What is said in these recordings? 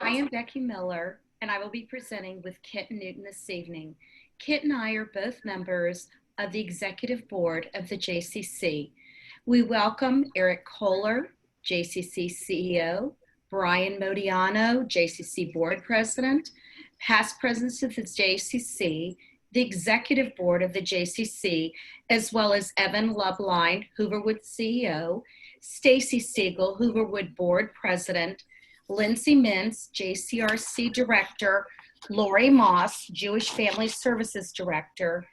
I am Becky Miller, and I will be presenting with Kit and Newton this evening. Kit and I are both members of the Executive Board of the JCC. We welcome Eric Kohler, JCC CEO, Brian Modiano, JCC Board President, past presidents of the JCC, the Executive Board of the JCC, as well as Evan Loveline, Hooverwood CEO, Stacy Siegel, Hooverwood Board President, Lindsay Mintz, JCRC Director, Lori Moss, Jewish Family Services Director,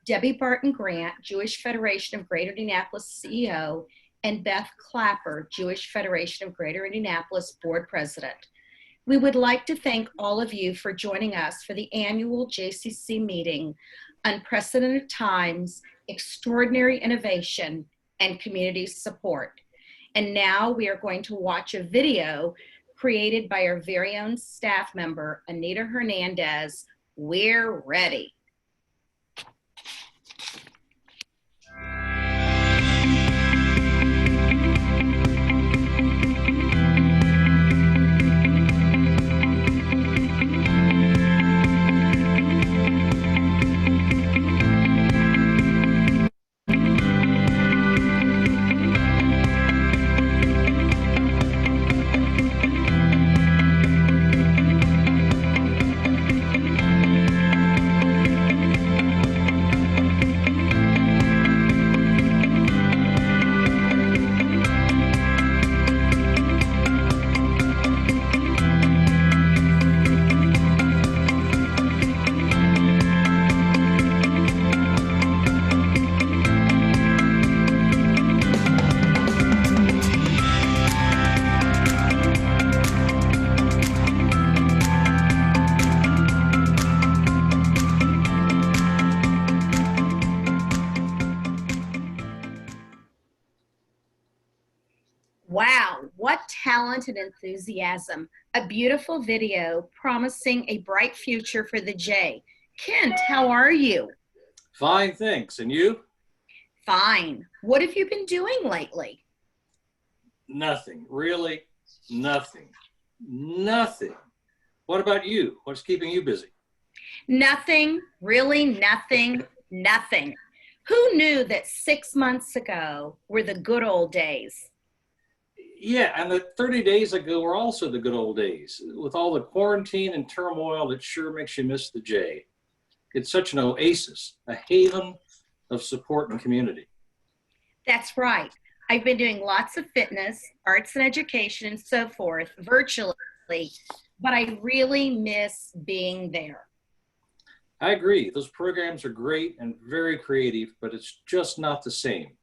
Debbie Barton Grant, Jewish Federation of Greater Indianapolis CEO, and Beth Clapper, Jewish Federation of Greater Indianapolis Board President. We would like to thank all of you for joining us for the annual JCC meeting, Unprecedented Times, Extraordinary Innovation, and Community Support. And now we are going to watch a video created by our very own staff member, Anita Hernandez. We're ready. Wow, what talent and enthusiasm. A beautiful video promising a bright future for the J. Kent, how are you? Fine, thanks. And you? Fine. What have you been doing lately? Nothing. Really, nothing. Nothing. What about you? What's keeping you busy? Nothing, really nothing, nothing. Who knew that 6 months ago were the good old days? Yeah, and the 30 days ago were also the good old days. With all the quarantine and turmoil, it sure makes you miss the J. It's such an oasis, a haven of support and community. That's right. I've been doing lots of fitness, arts and education, and so forth, virtually, but I really miss being there. I agree. Those programs are great and very creative, but it's just not the same.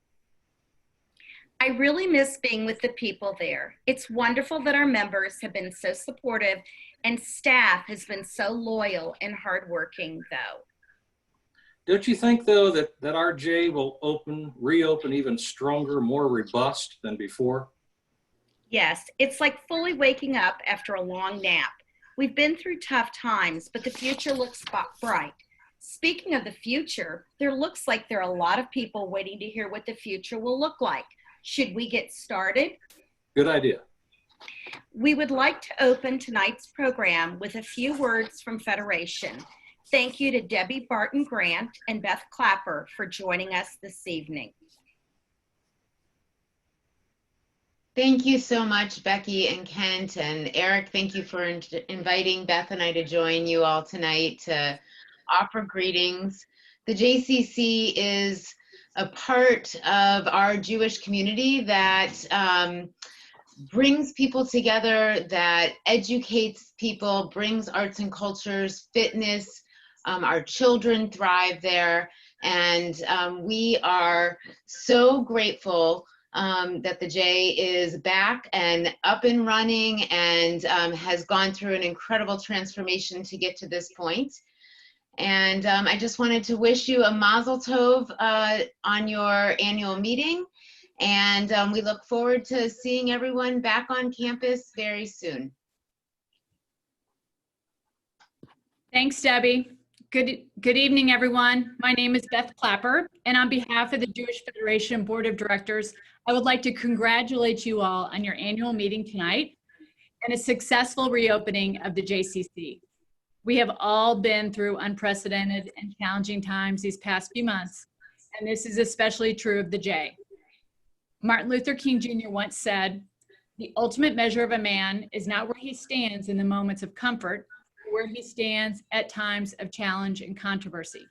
I really miss being with the people there. It's wonderful that our members have been so supportive and staff has been so loyal and hardworking, though. Don't you think, though, that our J will reopen even stronger, more robust than before? Yes, it's like fully waking up after a long nap. We've been through tough times, but the future looks bright. Speaking of the future, there looks like there are a lot of people waiting to hear what the future will look like. Should we get started? Good idea. We would like to open tonight's program with a few words from Federation. Thank you to Debbie Barton Grant and Beth Clapper for joining us this evening. Thank you so much, Becky and Kent, and Eric, thank you for inviting Beth and I to join you all tonight to offer greetings. The JCC is a part of our Jewish community that brings people together, that educates people, brings arts and cultures, fitness. Our children thrive there, and we are so grateful that the J is back and up and running and has gone through an incredible transformation to get to this point. And I just wanted to wish you a mazel tov on your annual meeting. And we look forward to seeing everyone back on campus very soon. Thanks, Debbie. Good evening, everyone. My name is Beth Clapper, and on behalf of the Jewish Federation Board of Directors, I would like to congratulate you all on your annual meeting tonight. and a successful reopening of the JCC. We have all been through unprecedented and challenging times these past few months, and this is especially true of the J. Martin Luther King Jr. once said, "The ultimate measure of a man is not where he stands in the moments of comfort, but where he stands at times of challenge and controversy."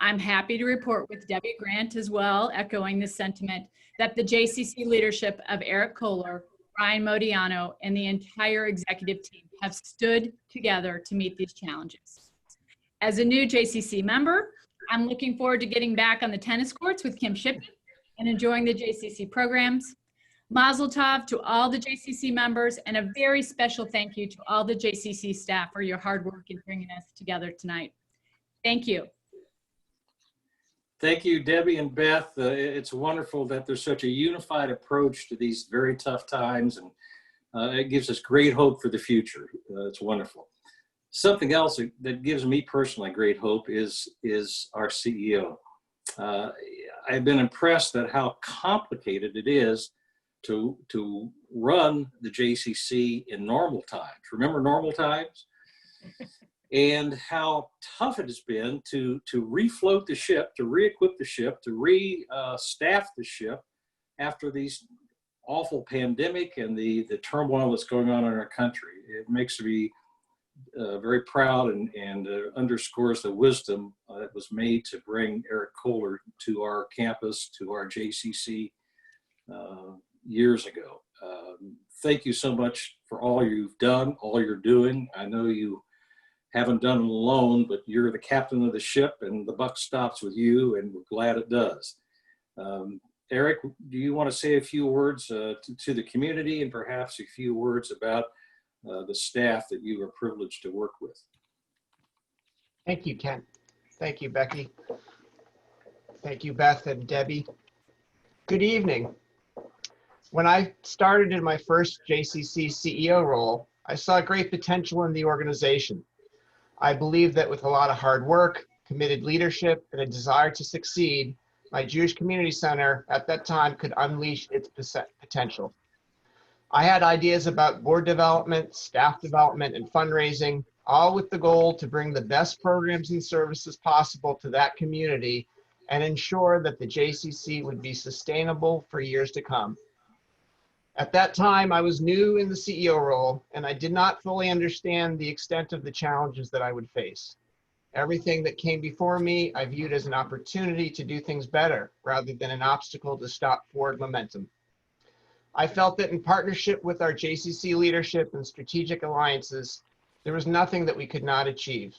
I'm happy to report with Debbie Grant as well, echoing this sentiment, that the JCC leadership of Eric Kohler, Ryan Modiano, and the entire executive team have stood together to meet these challenges. As a new JCC member, I'm looking forward to getting back on the tennis courts with Kim Shipton and enjoying the JCC programs. Mazel tov to all the JCC members, and a very special thank you to all the JCC staff for your hard work in bringing us together tonight. Thank you. Thank you, Debbie and Beth. It's wonderful that there's such a unified approach to these very tough times, and it gives us great hope for the future. It's wonderful. Something else that gives me personally great hope is our CEO. I've been impressed at how complicated it is to run the JCC in normal times. Remember normal times? And how tough it has been to refloat the ship, to re-equip the ship, to re-staff the ship after these awful pandemic and the turmoil that's going on in our country. It makes me very proud and underscores the wisdom that was made to bring Eric Kohler to our campus, to our JCC years ago. Thank you so much for all you've done, all you're doing. I know you haven't done it alone, but you're the captain of the ship and the buck stops with you, and we're glad it does. Eric, do you want to say a few words to the community, and perhaps a few words about the staff that you are privileged to work with? Thank you, Ken. Thank you, Becky. Thank you, Beth and Debbie. Good evening. When I started in my first JCC CEO role, I saw great potential in the organization. I believe that with a lot of hard work, committed leadership, and a desire to succeed, my Jewish Community Center at that time could unleash its potential. I had ideas about board development, staff development, and fundraising, all with the goal to bring the best programs and services possible to that community and ensure that the JCC would be sustainable for years to come. At that time, I was new in the CEO role, and I did not fully understand the extent of the challenges that I would face. Everything that came before me, I viewed as an opportunity to do things better rather than an obstacle to stop forward momentum. I felt that in partnership with our JCC leadership and strategic alliances, there was nothing that we could not achieve.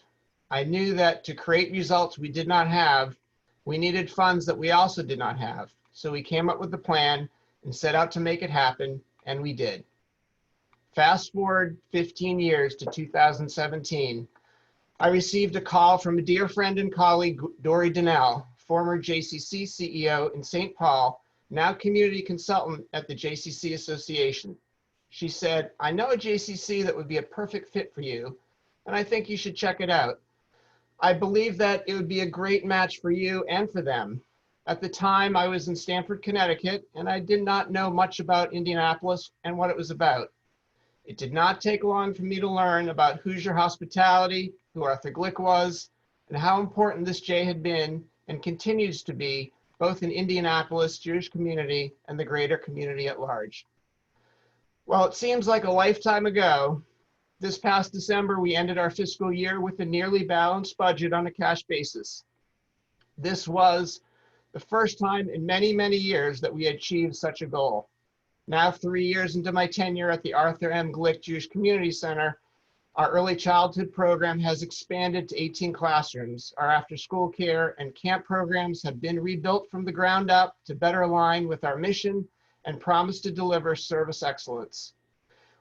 I knew that to create results we did not have, we needed funds that we also did not have. So we came up with a plan and set out to make it happen, and we did. Fast forward 15 years to 2017, I received a call from a dear friend and colleague, Dory Donnell, former JCC CEO in St. Paul, now community consultant at the JCC Association. She said, "I know a JCC that would be a perfect fit for you, and I think you should check it out. I believe that it would be a great match for you and for them." At the time, I was in Stamford, Connecticut, and I did not know much about Indianapolis and what it was about. It did not take long for me to learn about Hoosier hospitality, who Arthur Glick was, and how important this J had been and continues to be, both in Indianapolis, Jewish community, and the greater community at large. Well, it seems like a lifetime ago. This past December, we ended our fiscal year with a nearly balanced budget on a cash basis. This was the first time in many, many years that we achieved such a goal. Now, 3 years into my tenure at the Arthur M. Glick Jewish Community Center, our early childhood program has expanded to 18 classrooms. Our after-school care and camp programs have been rebuilt from the ground up to better align with our mission and promise to deliver service excellence.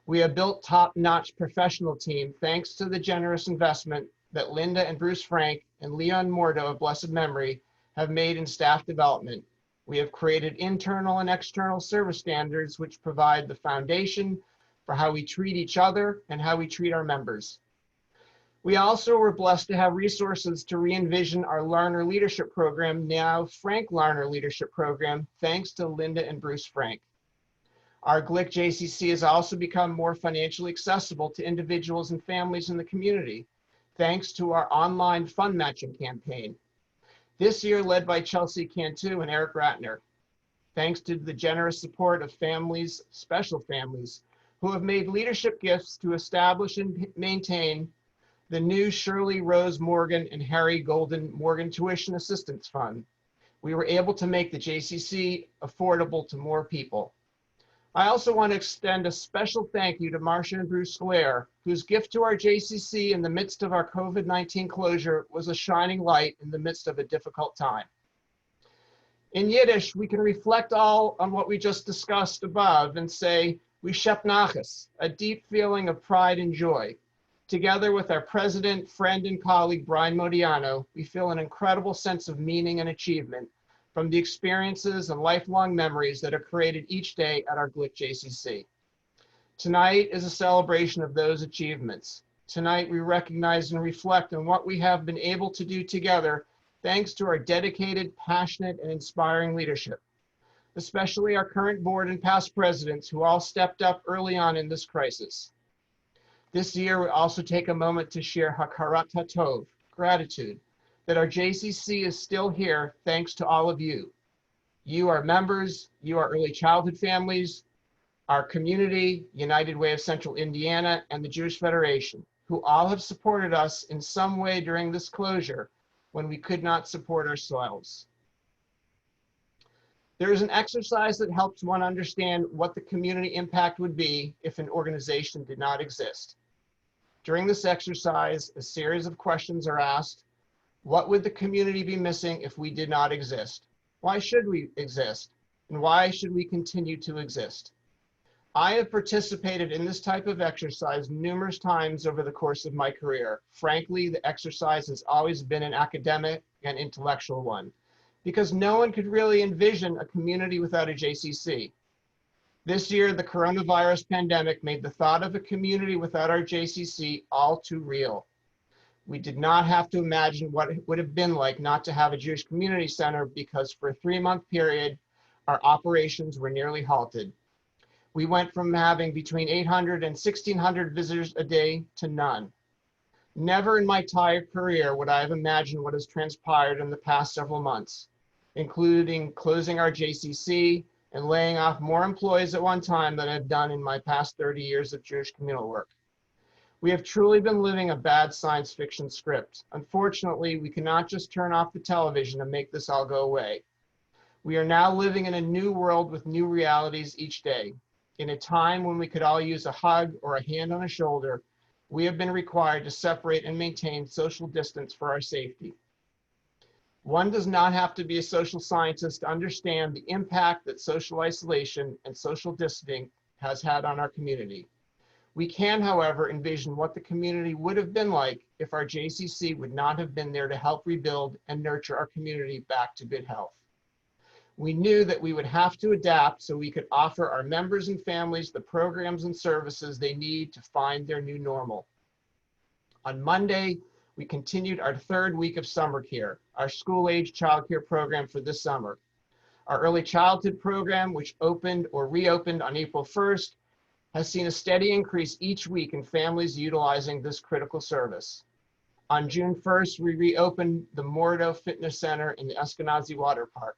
We have built top-notch professional team thanks to the generous investment that Linda and Bruce Frank and Leon Mordo of blessed memory have made in staff development. We have created internal and external service standards which provide the foundation for how we treat each other and how we treat our members. We also were blessed to have resources to re-envision our Larner Leadership Program, now Frank Larner Leadership Program, thanks to Linda and Bruce Frank. Our Glick JCC has also become more financially accessible to individuals and families in the community, thanks to our online fund matching campaign. This year led by Chelsea Cantu and Eric Ratner, thanks to the generous support of families, special families, who have made leadership gifts to establish and maintain the new Shirley Rose Morgan and Harry Golden Morgan Tuition Assistance Fund. We were able to make the JCC affordable to more people. I also want to extend a special thank you to Marcia and Bruce Sclair, whose gift to our JCC in the midst of our COVID-19 closure was a shining light in the midst of a difficult time. In Yiddish, we can reflect all on what we just discussed above and say, we shep nachas, a deep feeling of pride and joy. Together with our president, friend, and colleague, Brian Modiano, we feel an incredible sense of meaning and achievement from the experiences and lifelong memories that are created each day at our Glick JCC. Tonight is a celebration of those achievements. Tonight, we recognize and reflect on what we have been able to do together thanks to our dedicated, passionate, and inspiring leadership, especially our current board and past presidents who all stepped up early on in this crisis. This year, we also take a moment to share hakarat hatov, gratitude, that our JCC is still here thanks to all of you. You are members, you are early childhood families, our community, United Way of Central Indiana, and the Jewish Federation, who all have supported us in some way during this closure when we could not support ourselves. There is an exercise that helps one understand what the community impact would be if an organization did not exist. During this exercise, a series of questions are asked. What would the community be missing if we did not exist? Why should we exist? And why should we continue to exist? I have participated in this type of exercise numerous times over the course of my career. Frankly, the exercise has always been an academic and intellectual one, because no one could really envision a community without a JCC. This year, the coronavirus pandemic made the thought of a community without our JCC all too real. We did not have to imagine what it would have been like not to have a Jewish community center, because for a 3-month period, our operations were nearly halted. We went from having between 800 and 1,600 visitors a day to none. Never in my entire career would I have imagined what has transpired in the past several months, including closing our JCC and laying off more employees at one time than I've done in my past 30 years of Jewish communal work. We have truly been living a bad science fiction script. Unfortunately, we cannot just turn off the television and make this all go away. We are now living in a new world with new realities each day. In a time when we could all use a hug or a hand on a shoulder, we have been required to separate and maintain social distance for our safety. One does not have to be a social scientist to understand the impact that social isolation and social distancing has had on our community. We can, however, envision what the community would have been like if our JCC would not have been there to help rebuild and nurture our community back to good health. We knew that we would have to adapt so we could offer our members and families the programs and services they need to find their new normal. On Monday, we continued our 3rd week of summer care, our school-age childcare program for this summer. Our early childhood program, which opened or reopened on April 1st, has seen a steady increase each week in families utilizing this critical service. On June 1st, we reopened the Mordo Fitness Center in the Eskenazi Water Park.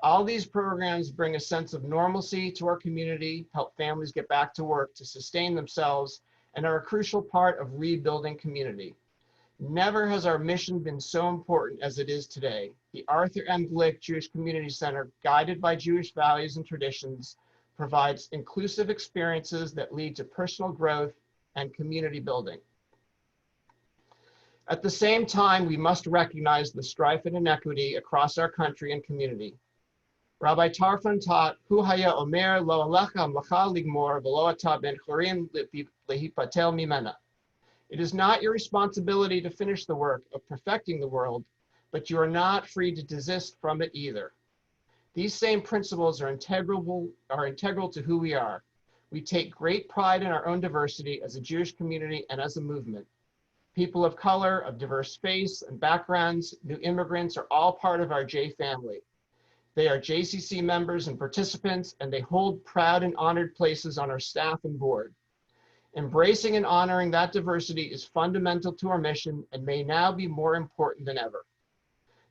All these programs bring a sense of normalcy to our community, help families get back to work to sustain themselves, and are a crucial part of rebuilding community. Never has our mission been so important as it is today. The Arthur M. Glick Jewish Community Center, guided by Jewish values and traditions, provides inclusive experiences that lead to personal growth and community building. At the same time, we must recognize the strife and inequity across our country and community. Rabbi Tarfon taught, Hu haya omer lo alecha mlacha ligmor v'lo ata ben chorim lehipatel mimena. It is not your responsibility to finish the work of perfecting the world, but you are not free to desist from it either. These same principles are integral to who we are. We take great pride in our own diversity as a Jewish community and as a movement. People of color, of diverse faiths and backgrounds, new immigrants are all part of our J family. They are JCC members and participants, and they hold proud and honored places on our staff and board. Embracing and honoring that diversity is fundamental to our mission and may now be more important than ever.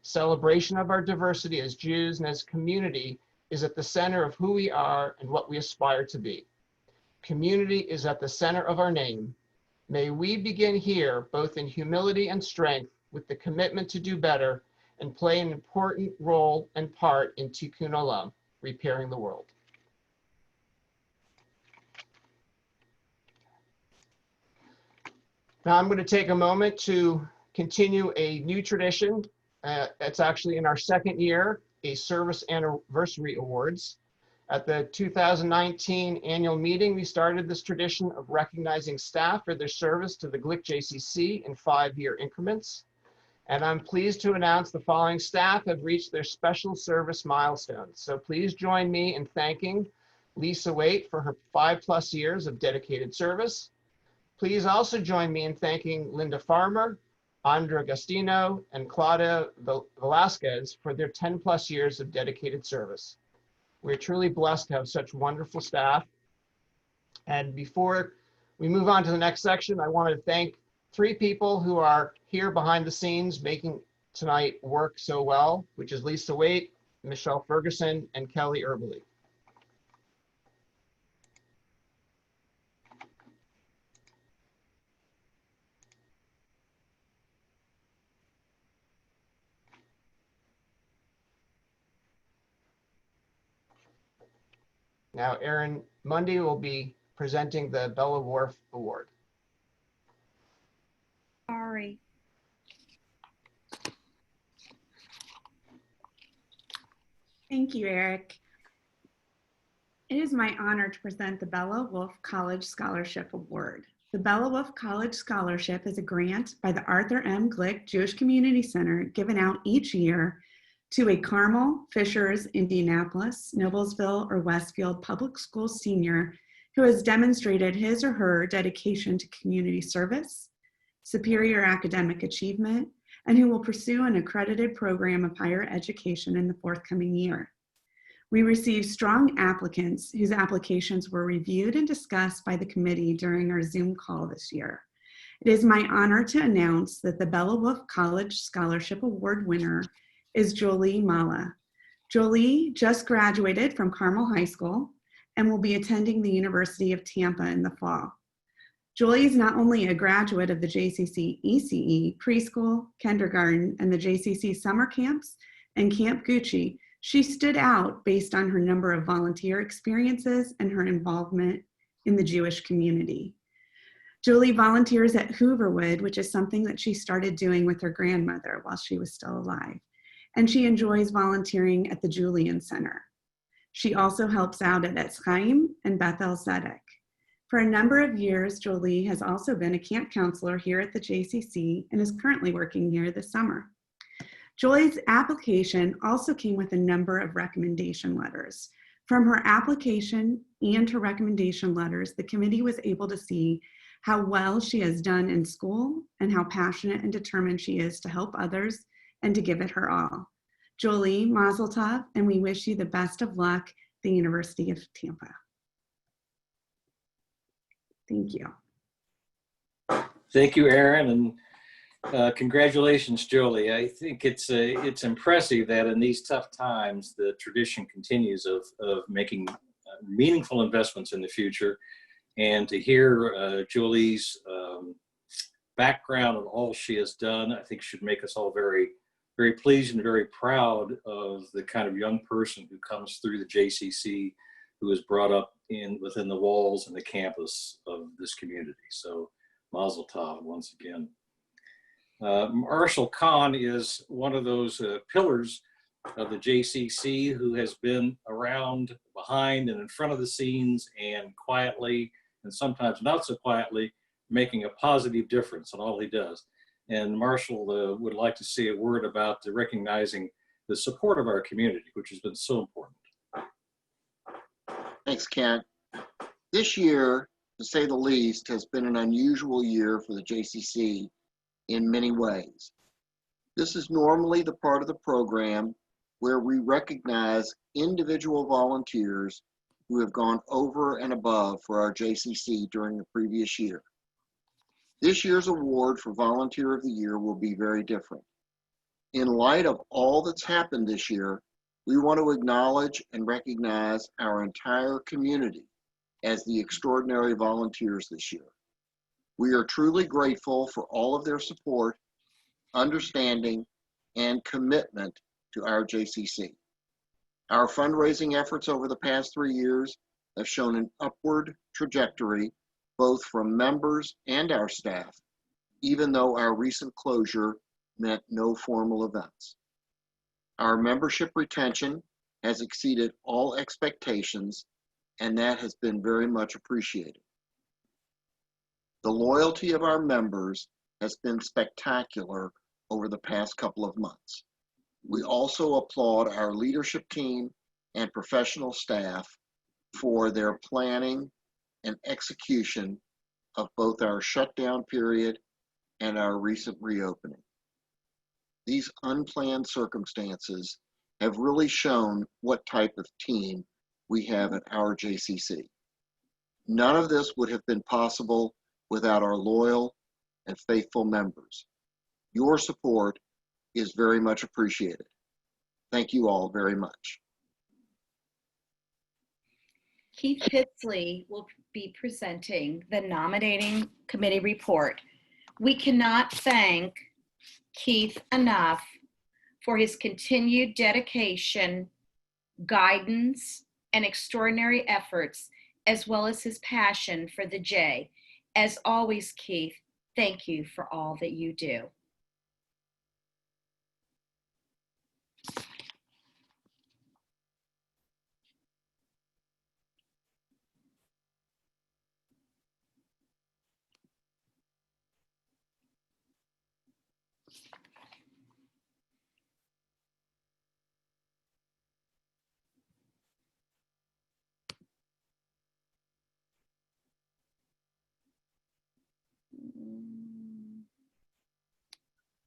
Celebration of our diversity as Jews and as community is at the center of who we are and what we aspire to be. Community is at the center of our name. May we begin here, both in humility and strength, with the commitment to do better and play an important role and part in Tikkun Olam, repairing the world. Now I'm going to take a moment to continue a new tradition. It's actually in our second year, a Service Anniversary Awards. At the 2019 annual meeting, we started this tradition of recognizing staff for their service to the Glick JCC in 5-year increments. And I'm pleased to announce the following staff have reached their special service milestones. So please join me in thanking Lisa Waite for her 5+ years of dedicated service. Please also join me in thanking Linda Farmer, Andra Agostino, and Claudia Velasquez for their 10+ years of dedicated service. We're truly blessed to have such wonderful staff. And before we move on to the next section, I want to thank 3 people who are here behind the scenes making tonight work so well, which is Lisa Waite, Michelle Ferguson, and Kelly Erbely. Now, Erin Mundy will be presenting the Bella Wharf Award. Sorry. Thank you, Eric. It is my honor to present the Bella Wolf College Scholarship Award. The Bella Wolf College Scholarship is a grant by the Arthur M. Glick Jewish Community Center given out each year to a Carmel, Fishers, Indianapolis, Noblesville, or Westfield public school senior who has demonstrated his or her dedication to community service, superior academic achievement, and who will pursue an accredited program of higher education in the forthcoming year. We received strong applicants whose applications were reviewed and discussed by the committee during our Zoom call this year. It is my honor to announce that the Bella Wolf College Scholarship Award winner is Jolie Mala. Jolie just graduated from Carmel High School and will be attending the University of Tampa in the fall. Jolie is not only a graduate of the JCC ECE preschool, kindergarten, and the JCC summer camps and Camp Gucci, she stood out based on her number of volunteer experiences and her involvement in the Jewish community. Jolie volunteers at Hooverwood, which is something that she started doing with her grandmother while she was still alive. And she enjoys volunteering at the Julian Center. She also helps out at Etz Chaim and Beth El Zedek. For a number of years, Jolie has also been a camp counselor here at the JCC and is currently working here this summer. Jolie's application also came with a number of recommendation letters. From her application and her recommendation letters, the committee was able to see how well she has done in school and how passionate and determined she is to help others and to give it her all. Jolie, Mazel Tov, and we wish you the best of luck at the University of Tampa. Thank you. Thank you, Erin, and congratulations, Jolie. I think it's impressive that in these tough times, the tradition continues of making meaningful investments in the future. And to hear Jolie's background and all she has done, I think should make us all very, very pleased and very proud of the kind of young person who comes through the JCC, who is brought up within the walls and the campus of this community. So Mazel Tov once again. Marshall Kahn is one of those pillars of the JCC who has been around behind and in front of the scenes and quietly and sometimes not so quietly making a positive difference in all he does. And Marshall would like to say a word about recognizing the support of our community, which has been so important. Thanks, Kent. This year, to say the least, has been an unusual year for the JCC in many ways. This is normally the part of the program where we recognize individual volunteers who have gone over and above for our JCC during the previous year. This year's award for Volunteer of the Year will be very different. In light of all that's happened this year, we want to acknowledge and recognize our entire community as the extraordinary volunteers this year. We are truly grateful for all of their support, understanding, and commitment to our JCC. Our fundraising efforts over the past 3 years have shown an upward trajectory, both from members and our staff, even though our recent closure meant no formal events. Our membership retention has exceeded all expectations, and that has been very much appreciated. The loyalty of our members has been spectacular over the past couple of months. We also applaud our leadership team and professional staff for their planning and execution of both our shutdown period and our recent reopening. These unplanned circumstances have really shown what type of team we have at our JCC. None of this would have been possible without our loyal and faithful members. Your support is very much appreciated. Thank you all very much. Keith Pitsley will be presenting the nominating committee report. We cannot thank Keith enough for his continued dedication, guidance, and extraordinary efforts, as well as his passion for the J. As always, Keith, thank you for all that you do.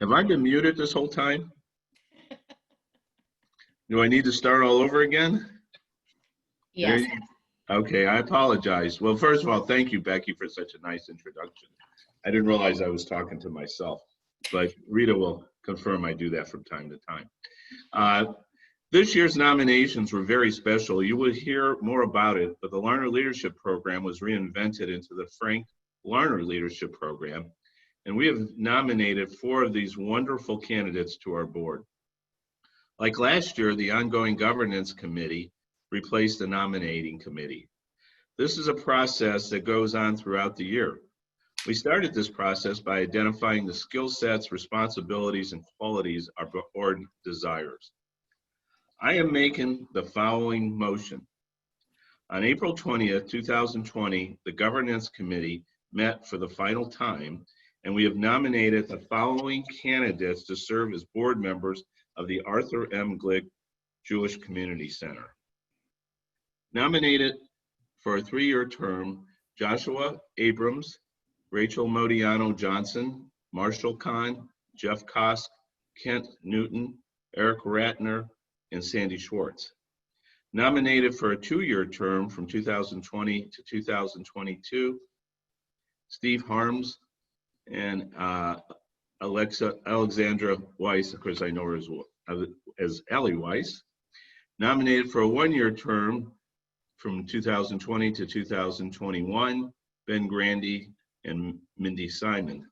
Have I been muted this whole time? Do I need to start all over again? Yes. Okay, I apologize. Well, first of all, thank you, Becky, for such a nice introduction. I didn't realize I was talking to myself, but Rita will confirm I do that from time to time. This year's nominations were very special. You will hear more about it, but the Learner Leadership Program was reinvented into the Frank Learner Leadership Program, and we have nominated 4 of these wonderful candidates to our board. Like last year, the Ongoing Governance Committee replaced the nominating committee. This is a process that goes on throughout the year. We started this process by identifying the skill sets, responsibilities, and qualities our board desires. I am making the following motion. On April 20th, 2020, the Governance Committee met for the final time, and we have nominated the following candidates to serve as board members of the Arthur M. Glick Jewish Community Center. Nominated for a 3-year term, Joshua Abrams, Rachel Modiano Johnson, Marshall Kahn, Jeff Kosk, Kent Newton, Eric Ratner, and Sandy Schwartz. Nominated for a 2-year term from 2020 to 2022, Steve Harms and Alexandra Weiss, of course I know her as Ellie Weiss. Nominated for a 1-year term from 2020 to 2021, Ben Grandy and Mindy Simon.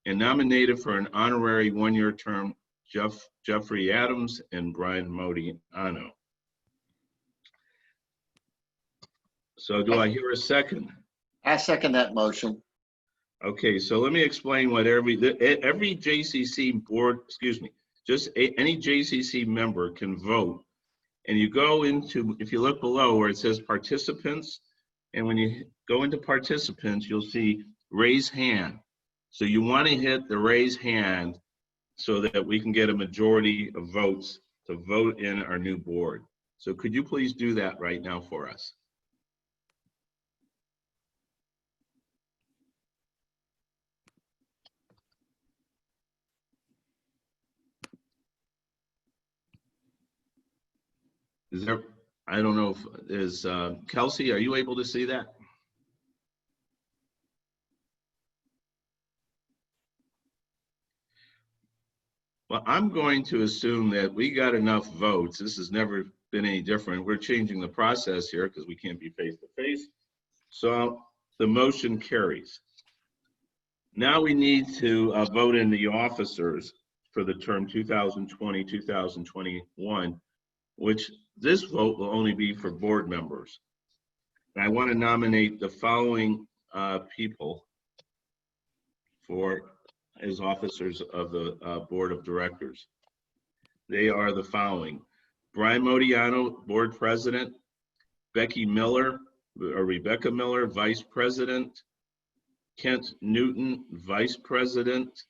And nominated for an honorary 1-year term, Jeffrey Adams and Brian Modiano. So do I hear a second? I second that motion. Okay, so let me explain what every JCC board, any JCC member can vote. And you go into, if you look below where it says participants, and when you go into participants, you'll see raise hand. So you want to hit the raise hand so that we can get a majority of votes to vote in our new board. So could you please do that right now for us? Is there, I don't know if, is Kelsey, are you able to see that? Well, I'm going to assume that we got enough votes. This has never been any different. We're changing the process here because we can't be face to face. So the motion carries. Now we need to vote in the officers for the term 2020-2021, which this vote will only be for board members. And I want to nominate the following people as officers of the board of directors. They are the following: Brian Modiano, board president; Rebecca Miller, vice president; Kent Newton, vice president;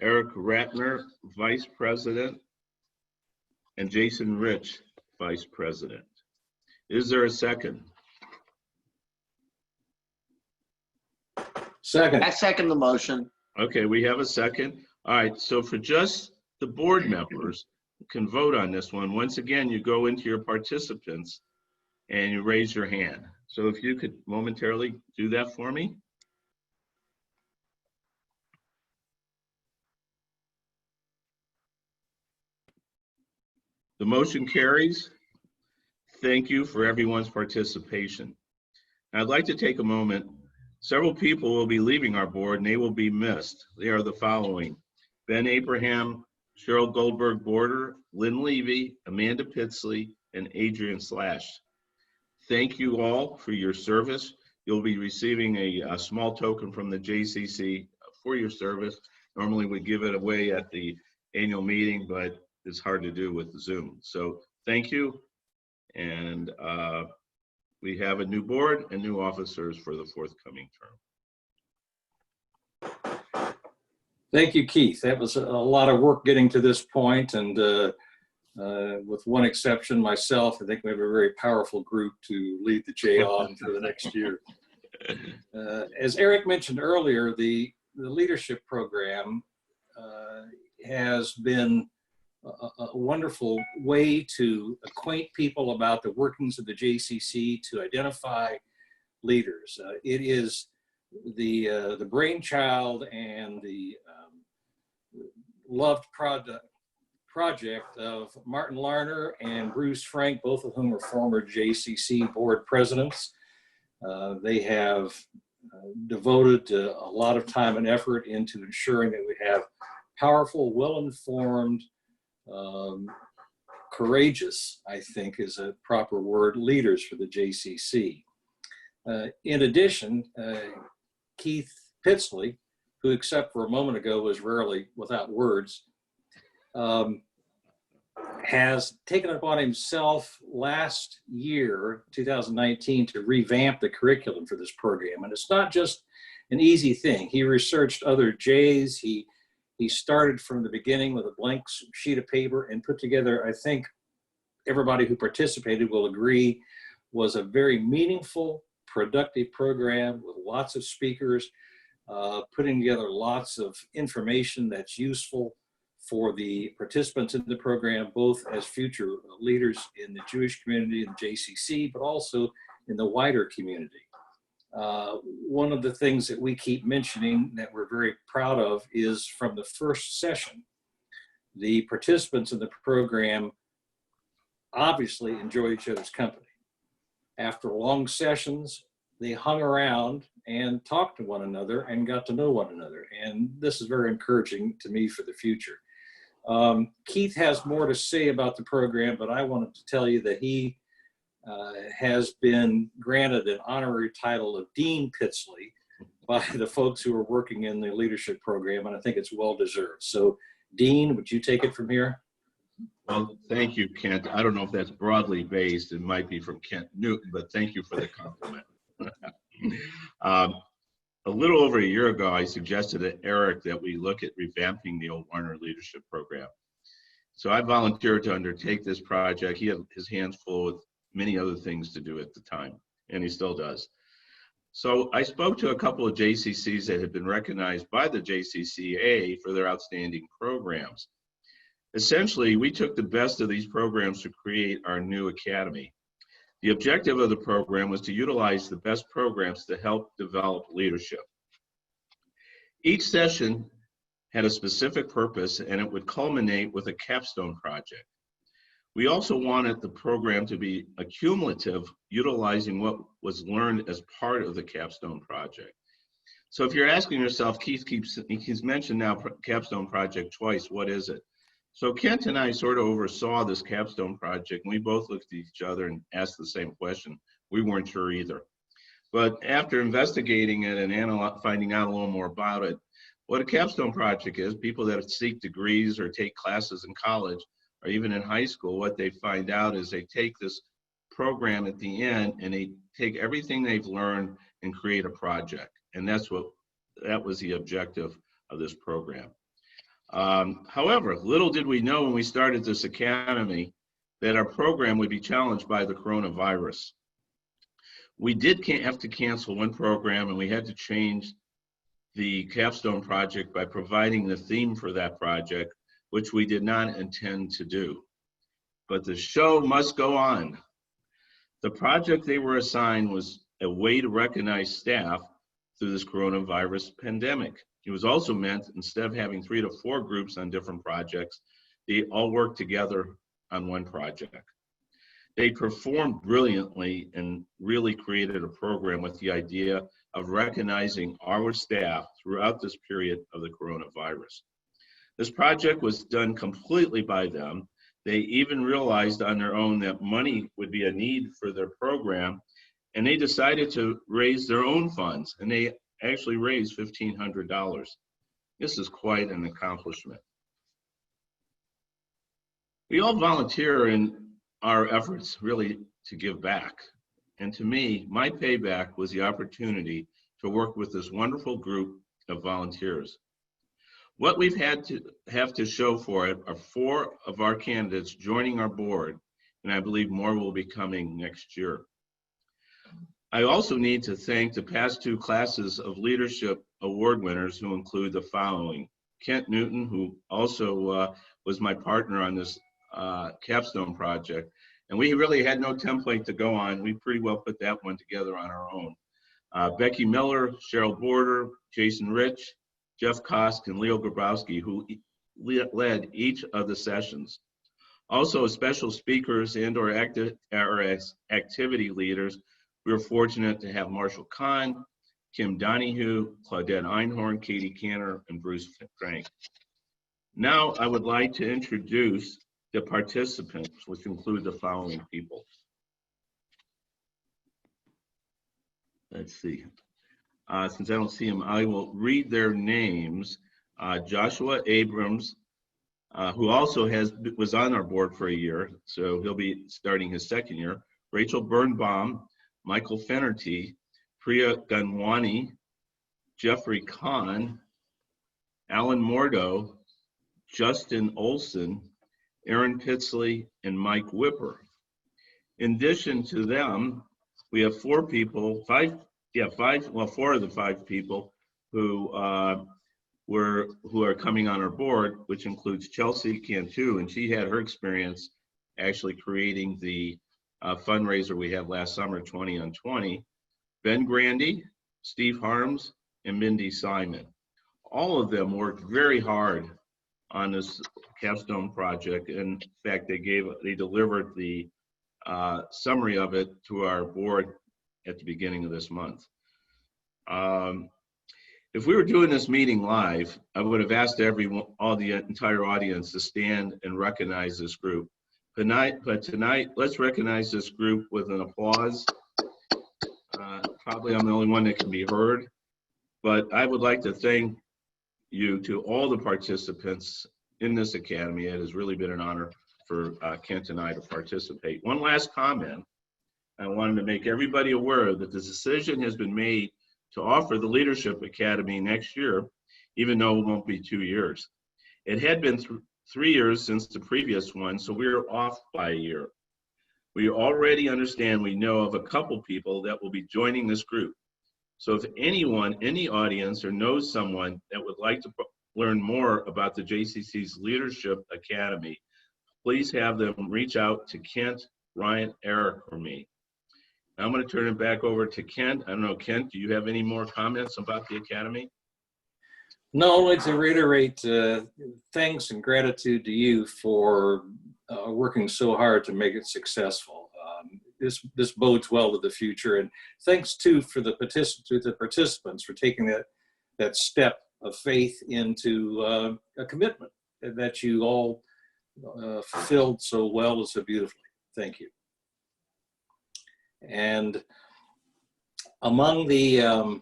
Eric Ratner, vice president; and Jason Rich, vice president. Is there a second? Second. I second the motion. Okay, we have a second. All right, so for just the board members who can vote on this one, once again, you go into your participants and you raise your hand. So if you could momentarily do that for me. The motion carries. Thank you for everyone's participation. I'd like to take a moment. Several people will be leaving our board and they will be missed. They are the following: Ben Abraham, Cheryl Goldberg Border, Lynn Levy, Amanda Pitsley, and Adrian Slash. Thank you all for your service. You'll be receiving a small token from the JCC for your service. Normally we give it away at the annual meeting, but it's hard to do with Zoom. So thank you. And we have a new board and new officers for the forthcoming term. Thank you, Keith. That was a lot of work getting to this point, and with one exception, myself, I think we have a very powerful group to lead the J on for the next year. As Eric mentioned earlier, the leadership program has been a wonderful way to acquaint people about the workings of the JCC, to identify leaders. It is the brainchild and the loved project of Martin Larner and Bruce Frank, both of whom are former JCC board presidents. They have devoted a lot of time and effort into ensuring that we have powerful, well-informed, courageous, I think is a proper word, leaders for the JCC. In addition, Keith Pitsley, who except for a moment ago was rarely without words, has taken it upon himself last year, 2019, to revamp the curriculum for this program. And it's not just an easy thing. He researched other J's. He started from the beginning with a blank sheet of paper and put together, I think everybody who participated will agree, was a very meaningful, productive program with lots of speakers, putting together lots of information that's useful for the participants in the program, both as future leaders in the Jewish community and the JCC, but also in the wider community. One of the things that we keep mentioning that we're very proud of is from the first session, the participants in the program obviously enjoy each other's company. After long sessions, they hung around and talked to one another and got to know one another. And this is very encouraging to me for the future. Keith has more to say about the program, but I wanted to tell you that he has been granted an honorary title of Dean Pitsley by the folks who are working in the leadership program, and I think it's well deserved. So Dean, would you take it from here? Well, thank you, Kent. I don't know if that's broadly based. It might be from Kent Newton, but thank you for the compliment. A little over a year ago, I suggested to Eric that we look at revamping the old Warner Leadership Program. So I volunteered to undertake this project. He had his hands full with many other things to do at the time, and he still does. So I spoke to a couple of JCCs that had been recognized by the JCCA for their outstanding programs. Essentially, we took the best of these programs to create our new academy. The objective of the program was to utilize the best programs to help develop leadership. Each session had a specific purpose, and it would culminate with a capstone project. We also wanted the program to be accumulative, utilizing what was learned as part of the capstone project. So if you're asking yourself, he's mentioned now capstone project twice, what is it? So Kent and I sort of oversaw this capstone project, and we both looked at each other and asked the same question. We weren't sure either. But after investigating it and finding out a little more about it, what a capstone project is, people that seek degrees or take classes in college or even in high school, what they find out is they take this program at the end and they take everything they've learned and create a project. And that was the objective of this program. However, little did we know when we started this academy that our program would be challenged by the coronavirus. We did have to cancel one program, and we had to change the capstone project by providing the theme for that project, which we did not intend to do. But the show must go on. The project they were assigned was a way to recognize staff through this coronavirus pandemic. It was also meant, instead of having 3 to 4 groups on different projects, they all worked together on one project. They performed brilliantly and really created a program with the idea of recognizing our staff throughout this period of the coronavirus. This project was done completely by them. They even realized on their own that money would be a need for their program, and they decided to raise their own funds, and they actually raised $1,500. This is quite an accomplishment. We all volunteer in our efforts really to give back. And to me, my payback was the opportunity to work with this wonderful group of volunteers. What we've have to show for it are 4 of our candidates joining our board, and I believe more will be coming next year. I also need to thank the past 2 classes of leadership award winners, who include the following: Kent Newton, who also was my partner on this capstone project. And we really had no template to go on. We pretty well put that one together on our own. Becky Miller, Cheryl Border, Jason Rich, Jeff Kosk, and Leo Grabowski, who led each of the sessions. Also, as special speakers and or activity leaders, we were fortunate to have Marshall Kahn, Kim Donahue, Claudette Einhorn, Katie Canner, and Bruce Frank. Now I would like to introduce the participants, which include the following people. Let's see. Since I don't see them, I will read their names. Joshua Abrams, who also was on our board for a year, so he'll be starting his 2nd year. Rachel Birnbaum, Michael Fenerty, Priya Gunwani, Jeffrey Kahn, Alan Mordo, Justin Olson, Aaron Pitsley, and Mike Whipper. In addition to them, we have 4 of the 5 people who are coming on our board, which includes Chelsea Cantu, and she had her experience actually creating the fundraiser we had last summer, 20 on 20. Ben Grandy, Steve Harms, and Mindy Simon. All of them worked very hard on this capstone project. In fact, they delivered the summary of it to our board at the beginning of this month. If we were doing this meeting live, I would have asked all the entire audience to stand and recognize this group. But tonight, let's recognize this group with an applause. Probably I'm the only one that can be heard, but I would like to thank you to all the participants in this academy. It has really been an honor for Kent and I to participate. One last comment. I wanted to make everybody aware that the decision has been made to offer the Leadership Academy next year, even though it won't be 2 years. It had been 3 years since the previous one, so we're off by a year. We already understand, we know of a couple people that will be joining this group. So if anyone in the audience or knows someone that would like to learn more about the JCC's Leadership Academy, please have them reach out to Kent, Ryan, Eric, or me. I'm going to turn it back over to Kent. I don't know, Kent, do you have any more comments about the Academy? No, only to reiterate thanks and gratitude to you for working so hard to make it successful. This bodes well to the future, and thanks too for the participants for taking that step of faith into a commitment that you all fulfilled so well and so beautifully. Thank you. And among the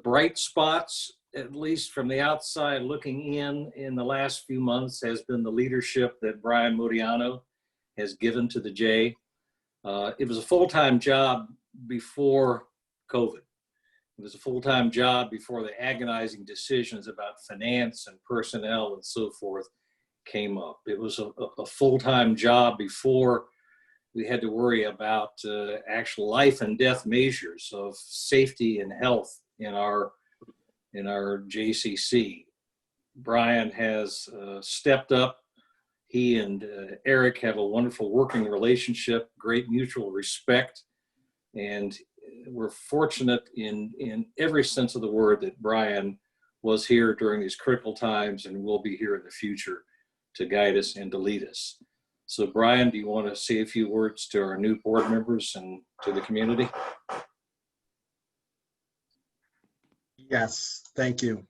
bright spots, at least from the outside looking in the last few months, has been the leadership that Brian Modiano has given to the J. It was a full-time job before COVID. It was a full-time job before the agonizing decisions about finance and personnel and so forth came up. It was a full-time job before we had to worry about actual life and death measures of safety and health in our JCC. Brian has stepped up. He and Eric have a wonderful working relationship, great mutual respect, and we're fortunate in every sense of the word that Brian was here during these critical times and will be here in the future to guide us and to lead us. So Brian, do you want to say a few words to our new board members and to the community? Yes, thank you.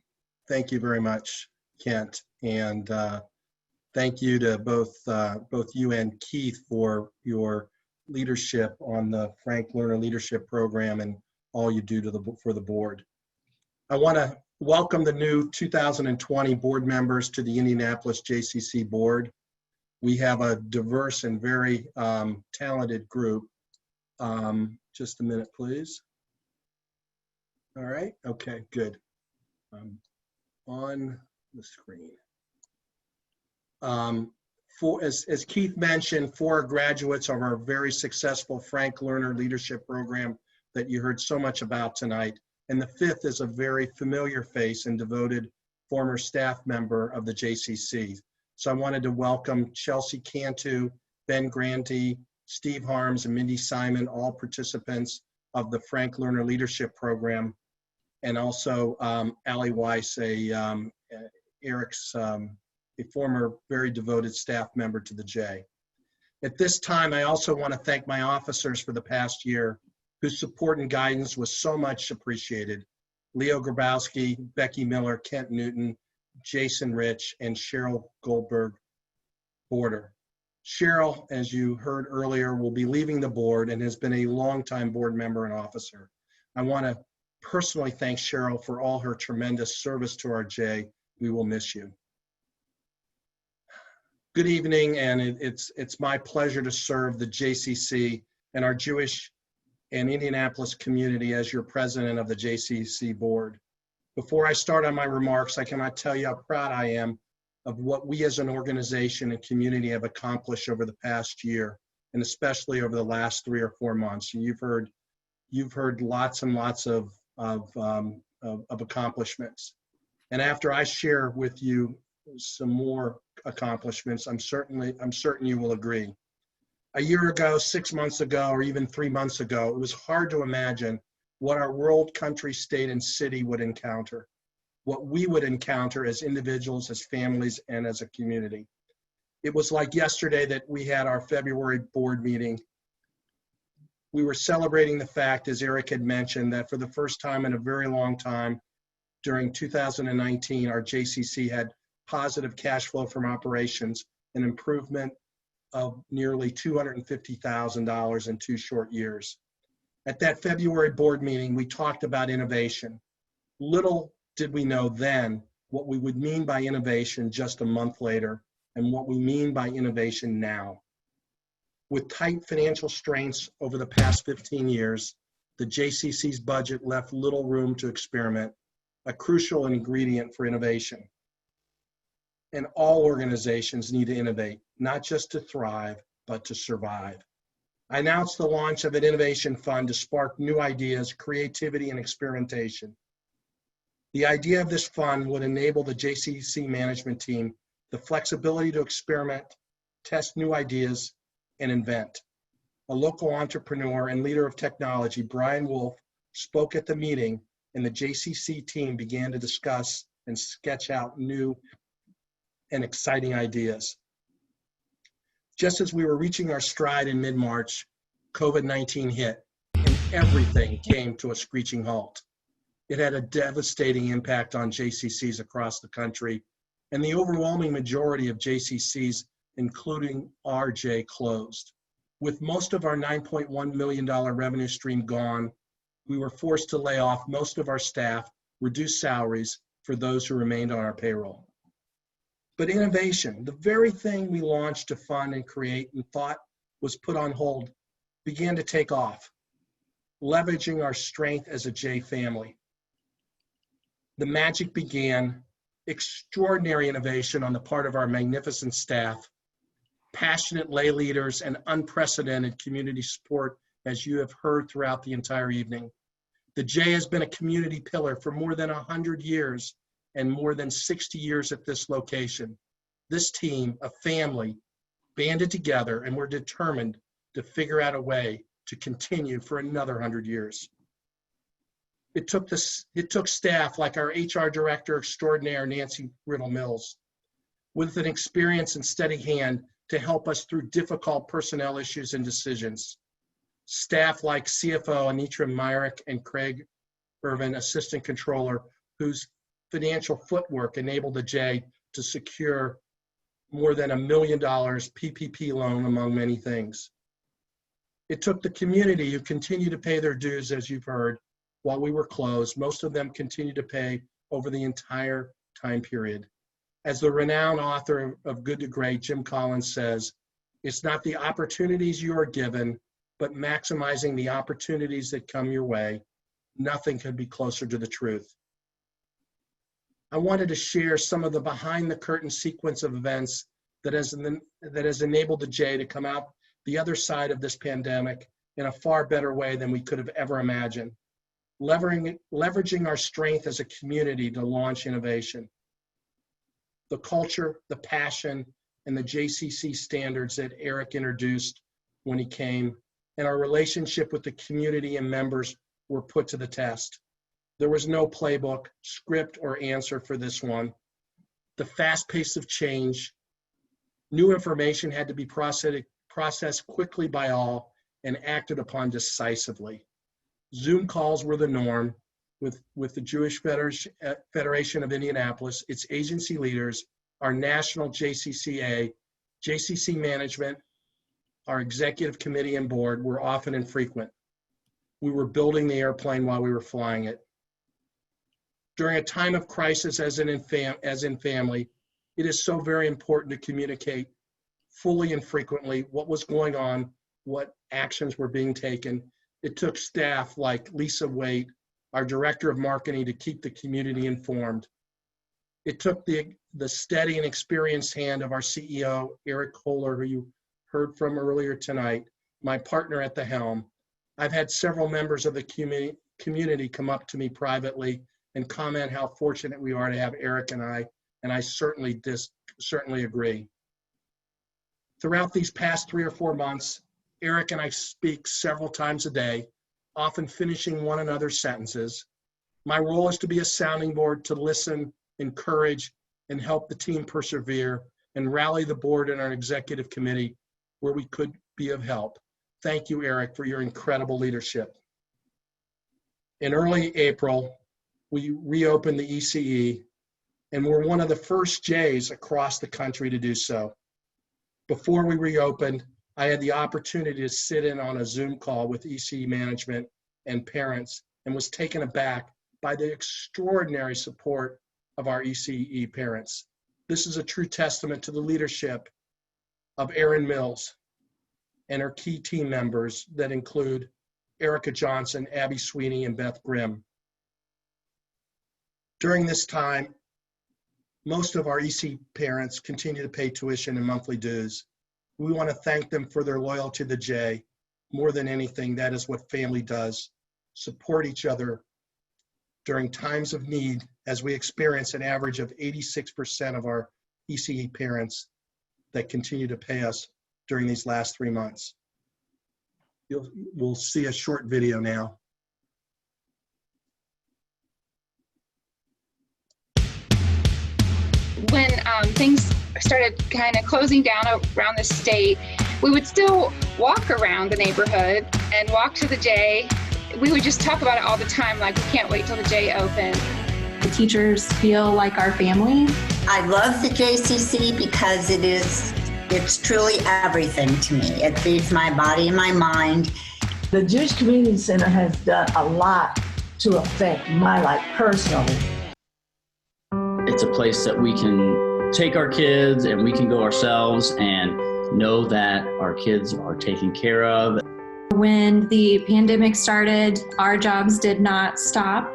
Thank you very much, Kent. And thank you to both you and Keith for your leadership on the Frank Lerner Leadership Program and all you do for the board. I want to welcome the new 2020 board members to the Indianapolis JCC board. We have a diverse and very talented group. Just a minute, please. All right, okay, good. On the screen. As Keith mentioned, 4 graduates of our very successful Frank Lerner Leadership Program that you heard so much about tonight. And the 5th is a very familiar face and devoted former staff member of the JCC. So I wanted to welcome Chelsea Cantu, Ben Granty, Steve Harms, and Mindy Simon, all participants of the Frank Lerner Leadership Program. And also Allie Weiss, Eric's a former very devoted staff member to the J. At this time, I also want to thank my officers for the past year, whose support and guidance was so much appreciated. Leo Grabowski, Becky Miller, Kent Newton, Jason Rich, and Cheryl Goldberg Border. Cheryl, as you heard earlier, will be leaving the board and has been a longtime board member and officer. I want to personally thank Cheryl for all her tremendous service to our J. We will miss you. Good evening, and it's my pleasure to serve the JCC and our Jewish and Indianapolis community as your president of the JCC board. Before I start on my remarks, I cannot tell you how proud I am of what we as an organization and community have accomplished over the past year, and especially over the last 3 or 4 months. And you've heard lots and lots of accomplishments. And after I share with you some more accomplishments, I'm certain you will agree. A year ago, 6 months ago, or even 3 months ago, it was hard to imagine what our world, country, state, and city would encounter, what we would encounter as individuals, as families, and as a community. It was like yesterday that we had our February board meeting. We were celebrating the fact, as Eric had mentioned, that for the first time in a very long time, during 2019, our JCC had positive cash flow from operations, an improvement of nearly $250,000 in 2 short years. At that February board meeting, we talked about innovation. Little did we know then what we would mean by innovation just a month later and what we mean by innovation now. With tight financial strains over the past 15 years, the JCC's budget left little room to experiment, a crucial ingredient for innovation. And all organizations need to innovate, not just to thrive, but to survive. I announced the launch of an innovation fund to spark new ideas, creativity, and experimentation. The idea of this fund would enable the JCC management team the flexibility to experiment, test new ideas, and invent. A local entrepreneur and leader of technology, Brian Wolf, spoke at the meeting, and the JCC team began to discuss and sketch out new and exciting ideas. Just as we were reaching our stride in mid-March, COVID-19 hit, and everything came to a screeching halt. It had a devastating impact on JCCs across the country, and the overwhelming majority of JCCs, including RJ, closed. With most of our $9.1 million revenue stream gone, we were forced to lay off most of our staff, reduce salaries for those who remained on our payroll. But innovation, the very thing we launched to fund and create and thought was put on hold, began to take off, leveraging our strength as a J family. The magic began, extraordinary innovation on the part of our magnificent staff, passionate lay leaders, and unprecedented community support, as you have heard throughout the entire evening. The J has been a community pillar for more than 100 years and more than 60 years at this location. This team, a family, banded together and were determined to figure out a way to continue for another 100 years. It took staff like our HR director extraordinaire, Nancy Riddle Mills, with an experience and steady hand to help us through difficult personnel issues and decisions. Staff like CFO Anitra Myrick and Craig Irvin, assistant controller, whose financial footwork enabled the J to secure more than $1 million PPP loan, among many things. It took the community who continue to pay their dues, as you've heard, while we were closed. Most of them continue to pay over the entire time period. As the renowned author of Good to Great, Jim Collins, says, it's not the opportunities you are given, but maximizing the opportunities that come your way. Nothing could be closer to the truth. I wanted to share some of the behind the curtain sequence of events that has enabled the J to come out the other side of this pandemic in a far better way than we could have ever imagined. Leveraging our strength as a community to launch innovation. The culture, the passion, and the JCC standards that Eric introduced when he came, and our relationship with the community and members were put to the test. There was no playbook, script, or answer for this one. The fast pace of change, new information had to be processed quickly by all and acted upon decisively. Zoom calls were the norm with the Jewish Federation of Indianapolis, its agency leaders, our national JCCA, JCC management, our executive committee and board were often infrequent. We were building the airplane while we were flying it. During a time of crisis, as in family, it is so very important to communicate fully and frequently what was going on, what actions were being taken. It took staff like Lisa Waite, our director of marketing, to keep the community informed. It took the steady and experienced hand of our CEO, Eric Kohler, who you heard from earlier tonight, my partner at the helm. I've had several members of the community come up to me privately and comment how fortunate we are to have Eric and I certainly agree. Throughout these past 3 or 4 months, Eric and I speak several times a day, often finishing one another's sentences. My role is to be a sounding board, to listen, encourage, and help the team persevere and rally the board and our executive committee where we could be of help. Thank you, Eric, for your incredible leadership. In early April, we reopened the ECE, and we're one of the first J's across the country to do so. Before we reopened, I had the opportunity to sit in on a Zoom call with ECE management and parents and was taken aback by the extraordinary support of our ECE parents. This is a true testament to the leadership of Erin Mills and her key team members that include Erica Johnson, Abby Sweeney, and Beth Grimm. During this time, most of our ECE parents continue to pay tuition and monthly dues. We want to thank them for their loyalty to the J. More than anything, that is what family does. Support each other during times of need, as we experience an average of 86% of our ECE parents that continue to pay us during these last 3 months. We'll see a short video now. When things started kind of closing down around the state, we would still walk around the neighborhood and walk to the J. We would just talk about it all the time, like we can't wait till the J opens. The teachers feel like our family. I love the JCC because it's truly everything to me. It feeds my body and my mind. The Jewish Community Center has done a lot to affect my life personally. It's a place that we can take our kids and we can go ourselves and know that our kids are taken care of. When the pandemic started, our jobs did not stop.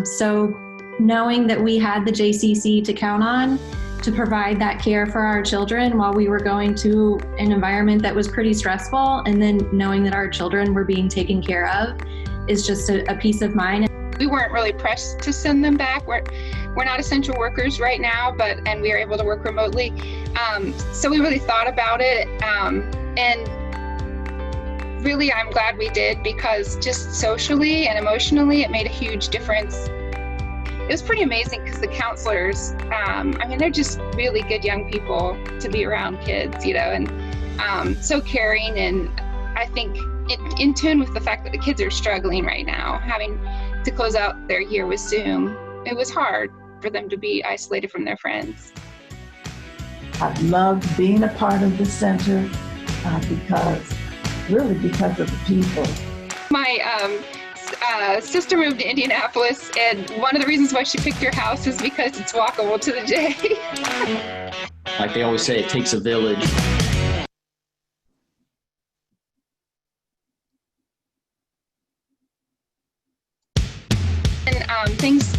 So knowing that we had the JCC to count on to provide that care for our children while we were going to an environment that was pretty stressful, and then knowing that our children were being taken care of is just a peace of mind. We weren't really pressed to send them back. We're not essential workers right now, and we are able to work remotely. So we really thought about it, and really I'm glad we did, because just socially and emotionally it made a huge difference. It was pretty amazing because the counselors, I mean, they're just really good young people to be around kids, you know, and so caring, and I think in tune with the fact that the kids are struggling right now, having to close out their year with Zoom. It was hard for them to be isolated from their friends. I've loved being a part of the center because of the people. My sister moved to Indianapolis, and one of the reasons why she picked your house is because it's walkable to the J. Like they always say, it takes a village. And things.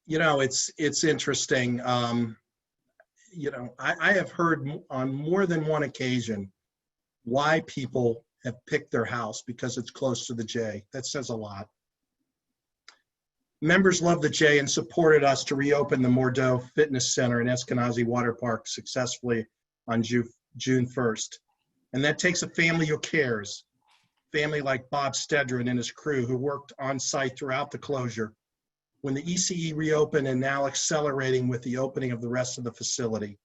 You know, it's interesting. You know, I have heard on more than one occasion why people have picked their house because it's close to the J. That says a lot. Members love the J and supported us to reopen the Mordeaux Fitness Center in Eskenazi Water Park successfully on June 1st. And that takes a family who cares. Family like Bob Stedron and his crew who worked on site throughout the closure. When the ECE reopened and now accelerating with the opening of the rest of the facility.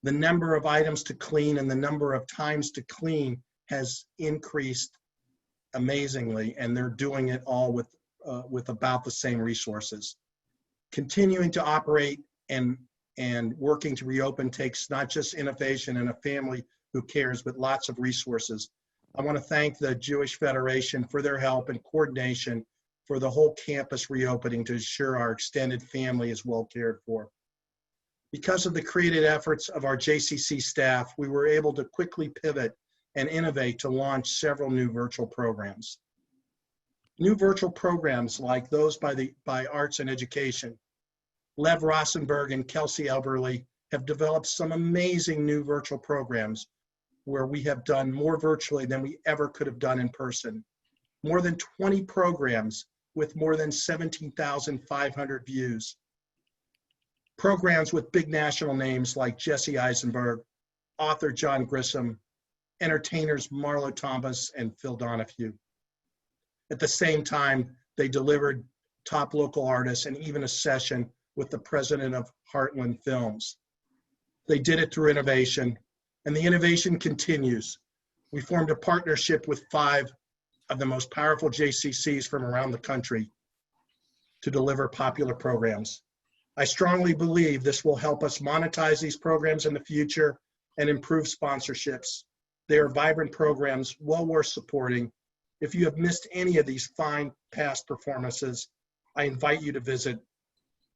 The number of items to clean and the number of times to clean has increased amazingly, and they're doing it all with about the same resources. Continuing to operate and working to reopen takes not just innovation and a family who cares, but lots of resources. I want to thank the Jewish Federation for their help and coordination for the whole campus reopening to ensure our extended family is well cared for. Because of the creative efforts of our JCC staff, we were able to quickly pivot and innovate to launch several new virtual programs. New virtual programs like those by Arts and Education. Lev Rosenberg and Kelsey Elberly have developed some amazing new virtual programs where we have done more virtually than we ever could have done in person. More than 20 programs with more than 17,500 views. Programs with big national names like Jesse Eisenberg, author John Grissom, entertainers Marlo Thomas and Phil Donahue. At the same time, they delivered top local artists and even a session with the president of Heartland Films. They did it through innovation, and the innovation continues. We formed a partnership with 5 of the most powerful JCCs from around the country to deliver popular programs. I strongly believe this will help us monetize these programs in the future and improve sponsorships. They are vibrant programs, well worth supporting. If you have missed any of these fine past performances, I invite you to visit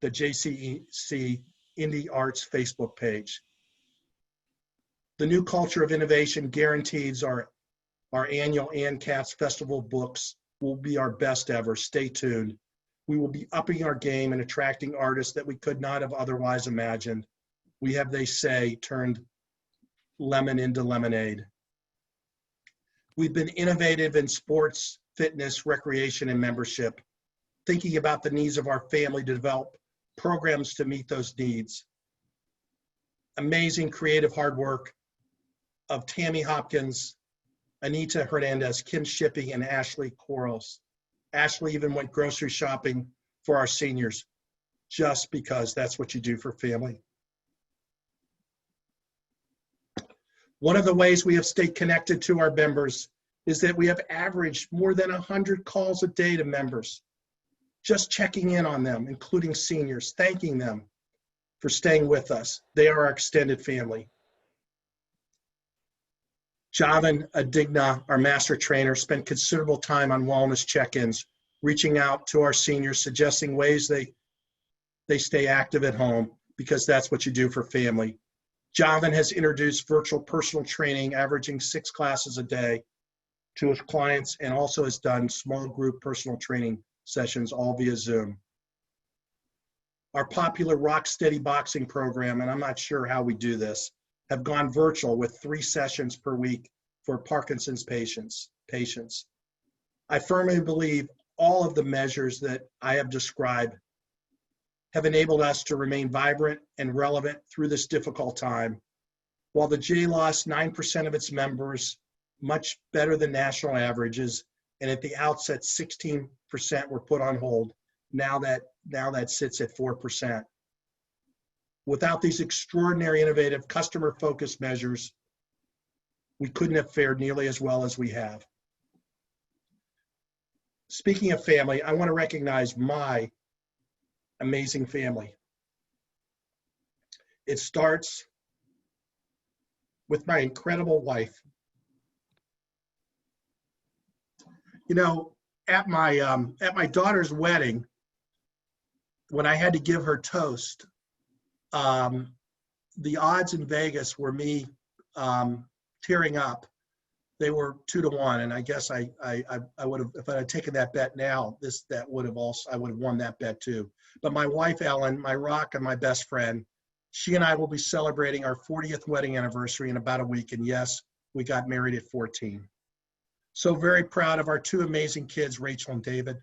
the JCC Indie Arts Facebook page. The new culture of innovation guarantees our annual Ann Katz Festival books will be our best ever. Stay tuned. We will be upping our game and attracting artists that we could not have otherwise imagined. We have, they say, turned lemon into lemonade. We've been innovative in sports, fitness, recreation, and membership, thinking about the needs of our family to develop programs to meet those needs. Amazing creative hard work of Tammy Hopkins, Anita Hernandez, Kim Shippey, and Ashley Quarles. Ashley even went grocery shopping for our seniors, just because that's what you do for family. One of the ways we have stayed connected to our members is that we have averaged more than 100 calls a day to members, just checking in on them, including seniors, thanking them for staying with us. They are our extended family. Javan Adigna, our master trainer, spent considerable time on wellness check-ins, reaching out to our seniors, suggesting ways they stay active at home, because that's what you do for family. Javan has introduced virtual personal training, averaging 6 classes a day to his clients, and also has done small group personal training sessions, all via Zoom. Our popular Rock Steady boxing program, and I'm not sure how we do this, have gone virtual with 3 sessions per week for Parkinson's patients. I firmly believe all of the measures that I have described have enabled us to remain vibrant and relevant through this difficult time. While the J lost 9% of its members, much better than national averages, and at the outset 16% were put on hold, now that sits at 4%. Without these extraordinary, innovative, customer-focused measures, we couldn't have fared nearly as well as we have. Speaking of family, I want to recognize my amazing family. It starts with my incredible wife. You know, at my daughter's wedding, when I had to give her toast, the odds in Vegas were me tearing up. They were 2-1, and I guess I would have, if I had taken that bet now, I would have won that bet too. But my wife Ellen, my rock and my best friend, she and I will be celebrating our 40th wedding anniversary in about a week, and yes, we got married at 14. So very proud of our 2 amazing kids, Rachel and David.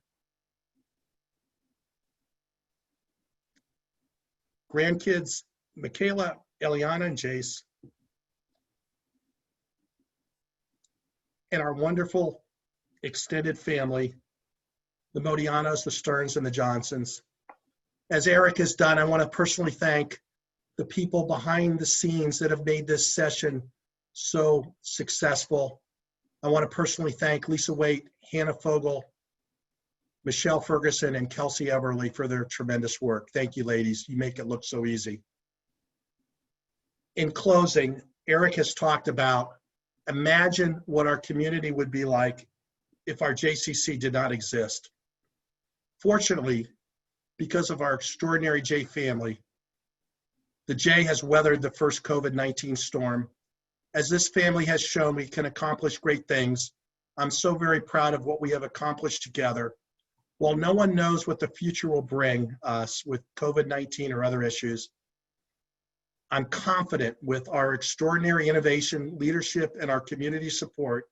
Grandkids, Michaela, Eliana, and Jace. And our wonderful extended family, the Modianos, the Stearns, and the Johnsons. As Eric has done, I want to personally thank the people behind the scenes that have made this session so successful. I want to personally thank Lisa Waite, Hannah Fogel, Michelle Ferguson, and Kelsey Everly for their tremendous work. Thank you, ladies. You make it look so easy. In closing, Eric has talked about, imagine what our community would be like if our JCC did not exist. Fortunately, because of our extraordinary J family, the J has weathered the first COVID-19 storm. As this family has shown, we can accomplish great things. I'm so very proud of what we have accomplished together. While no one knows what the future will bring us with COVID-19 or other issues, I'm confident with our extraordinary innovation, leadership, and our community support,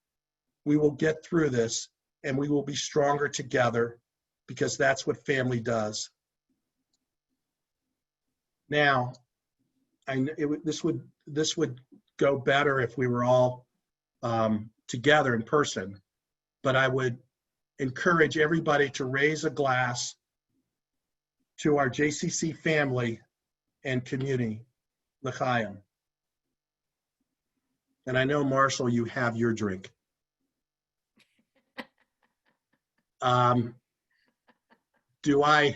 we will get through this and we will be stronger together, because that's what family does. Now, this would go better if we were all together in person, but I would encourage everybody to raise a glass to our JCC family and community, L'chaim. And I know, Marshall, you have your drink. Do I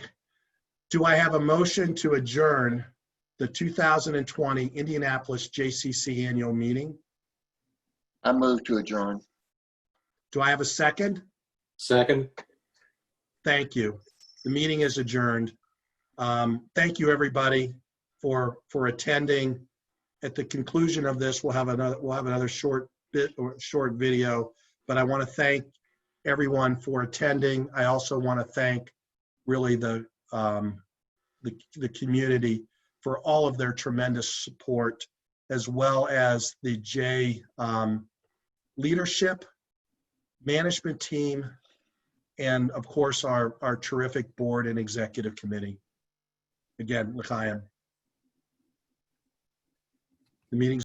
have a motion to adjourn the 2020 Indianapolis JCC annual meeting? I move to adjourn. Do I have a second? Second. Thank you. The meeting is adjourned. Thank you, everybody, for attending. At the conclusion of this, we'll have another short video. But I want to thank everyone for attending. I also want to thank really the community for all of their tremendous support, as well as the J leadership, management team, and of course, our terrific board and executive committee. Again, l'chaim. The meeting's